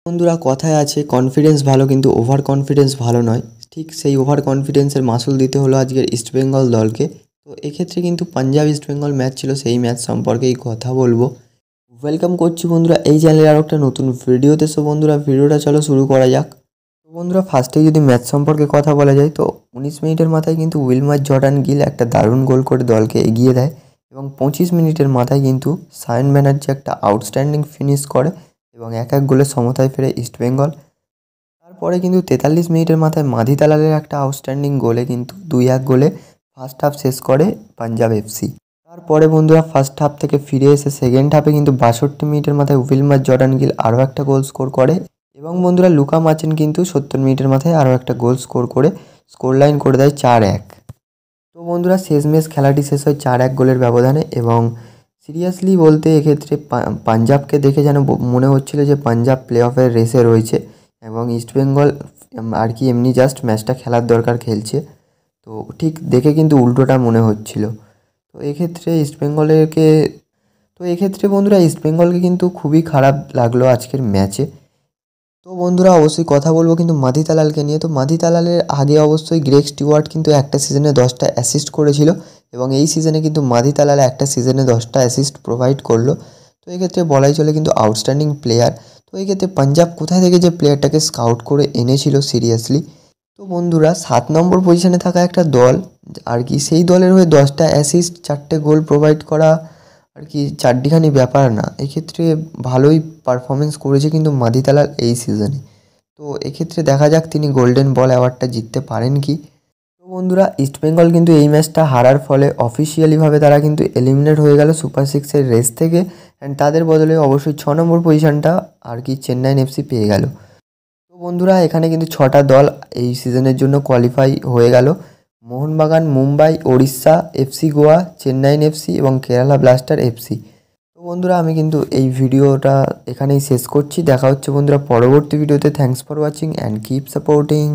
বন্ধুরা কথায় আছে কনফিডেন্স ভালো কিন্তু ওভার কনফিডেন্স ভালো নয়। ঠিক সেই ওভার কনফিডেন্সের মাসুল দিতে হলো আজকের ইস্টবেঙ্গল দলকে। তো এক্ষেত্রে কিন্তু পাঞ্জাব ইস্টবেঙ্গল ম্যাচ ছিল, সেই ম্যাচ সম্পর্কেই কথা বলবো। ওয়েলকাম করছি বন্ধুরা এই চ্যানেলে আরও একটা নতুন ভিডিওতে। সো বন্ধুরা ভিডিওটা চলো শুরু করা যাক। তো বন্ধুরা ফার্স্টেই যদি ম্যাচ সম্পর্কে কথা বলা যায় তো 19 মিনিটের মাথায় কিন্তু উইলমার জর্ডান গিল একটা দারুণ গোল করে দলকে এগিয়ে দেয় এবং 25 মিনিটের মাথায় কিন্তু সায়ন ব্যানার্জি একটা আউটস্ট্যান্ডিং ফিনিশ করে এবং এক গোলে সমতায় ফেরে ইস্টবেঙ্গল। তারপরে কিন্তু 43 মিনিটের মাথায় মাধি দালালের একটা আউটস্ট্যান্ডিং গোলে কিন্তু 2-1 গোলে ফার্স্ট হাফ শেষ করে পাঞ্জাব এফসি। তারপরে বন্ধুরা ফার্স্ট হাফ থেকে ফিরে এসে সেকেন্ড হাফে কিন্তু 62 মিনিটের মাথায় উইলমার জর্ডান গিল আরও একটা গোল স্কোর করে এবং বন্ধুরা লুকা মাচেন কিন্তু 70 মিনিটের মাথায় আরও একটা গোল স্কোর করে স্কোর লাইন করে দেয় 4-1। তো বন্ধুরা শেষমেশ খেলাটি শেষ হয় 4-1 গোলের ব্যবধানে এবং সিরিয়াসলি বলতে এক্ষেত্রে পাঞ্জাবকে দেখে যেন মনে হচ্ছিল যে পাঞ্জাব প্লে অফের রেসে রয়েছে এবং ইস্টবেঙ্গল আর কি এমনি জাস্ট ম্যাচটা খেলার দরকার খেলছে। তো ঠিক দেখে কিন্তু উল্টোটা মনে হচ্ছিল। তো এক্ষেত্রে বন্ধুরা ইস্টবেঙ্গলকে কিন্তু খুবই খারাপ লাগলো আজকের ম্যাচে। তো বন্ধুরা অবশ্যই কথা বলবো কিন্তু মাধি দালালকে নিয়ে। তো মাধি দালালের আগে অবশ্যই গ্রেগ স্টিওয়ার্ট কিন্তু একটা সিজনে 10টা অ্যাসিস্ট করেছিল এবং এই সিজনে কিন্তু মাধি দালাল একটা সিজনে 10টা অ্যাসিস্ট প্রোভাইড করলো। তো এক্ষেত্রে বলাই চলে কিন্তু আউটস্ট্যান্ডিং প্লেয়ার। তো এক্ষেত্রে পাঞ্জাব কোথায় থেকে যে প্লেয়ারটাকে স্কাউট করে এনেছিল সিরিয়াসলি। তো বন্ধুরা 7 নম্বর পজিশনে থাকা একটা দল আর কি সেই দলের হয়ে 10টা অ্যাসিস্ট 4টে গোল প্রোভাইড করা আর কি চারটিখানি ব্যাপার না। এক্ষেত্রে ভালোই পারফরমেন্স করেছে কিন্তু মাধি দালাল এই সিজনে। তো এক্ষেত্রে দেখা যাক তিনি গোল্ডেন বল অ্যাওয়ার্ডটা জিততে পারেন কি। তো বন্ধুরা ইস্টবেঙ্গল কিন্তু এই ম্যাচটা হারার ফলে অফিসিয়ালিভাবে তারা কিন্তু এলিমিনেট হয়ে গেল সুপার সিক্সের রেস থেকে অ্যান্ড তাদের বদলে অবশ্যই 6 নম্বর পজিশনটা আর কি চেন্নাইন এফসি পেয়ে গেল। তো বন্ধুরা এখানে কিন্তু 6টা দল এই সিজনের জন্য কোয়ালিফাই হয়ে গেল। মোহনবাগান, মুম্বাই, ওড়িশা এফসি, গোয়া, চেন্নাইন এফসি এবং কেরালা ব্লাস্টার এফসি। তো বন্ধুরা আমি কিন্তু এই ভিডিওটা এখানেই শেষ করছি। দেখা হচ্ছে বন্ধুরা পরবর্তী ভিডিওতে। Thanks for watching and keep supporting.